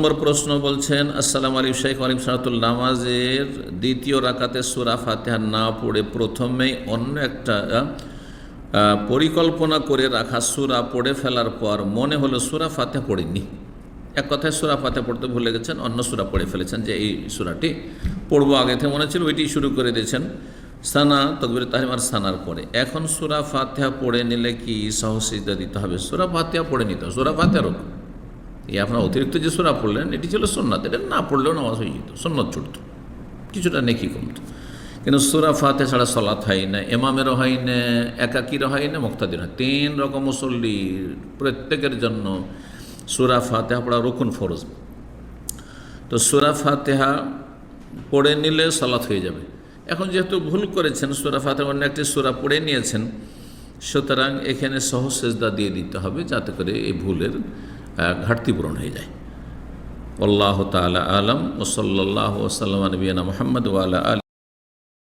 নম্বর প্রশ্ন বলছেন, আসসালামু আলাইকুম শাইখ ওয়ালাইকুম সালাতুল। নামাজের দ্বিতীয় রাকাতে সূরা ফাতিহা না পড়ে প্রথমেই অন্য একটা পরিকল্পনা করে রাখা সূরা পড়ে ফেলার পর মনে হলো সূরা ফাতিহা পড়েননি। এক কথায় সূরা ফাতিহা পড়তে ভুলে গেছেন, অন্য সূরা পড়ে ফেলেছেন, যে এই সূরাটি পড়বো আগে থেকে মনে ছিল, ওইটি শুরু করে দিয়েছেন সানা তাকবীর তাহরিম আর সানার পরে। এখন সূরা ফাতিহা পড়ে নিলে কি সাহু সিজদা দিতে হবে? সূরা ফাতিহা পড়ে নিতে হবে, সূরা ফাতিহার রকম এই আপনার অতিরিক্ত যে সূরা পড়লেন এটি ছিল সুন্নাত, এটা না পড়লেও নামাজ হয়ে যেত, সুন্নত ছুটত, কিছুটা নেকি কমত। কিন্তু সূরা ফাতিহা ছাড়া সালাত হয় না, ইমামেরও হয় না, একাকিরও হয় না, মুক্তাদির হয়। 3 রকম মুসল্লি প্রত্যেকের জন্য সূরা ফাতিহা পড়া রুকুন ফরজ। তো সূরা ফাতিহা পড়ে নিলে সালাত হয়ে যাবে। এখন যেহেতু ভুল করেছেন, সূরা ফাতিহা অন্য একটি সূরা পড়ে নিয়েছেন, সুতরাং এখানে সহজ সিজদা দিয়ে দিতে হবে যাতে করে এই ভুলের ঘাটতি পূরণ হয়ে যায়। আল্লাহ তাআলা আলাম। ওয়া সাল্লাল্লাহু ওয়া সাল্লামা আলা নবিয়িনা মুহাম্মদ ওয়া আলা আলিহি।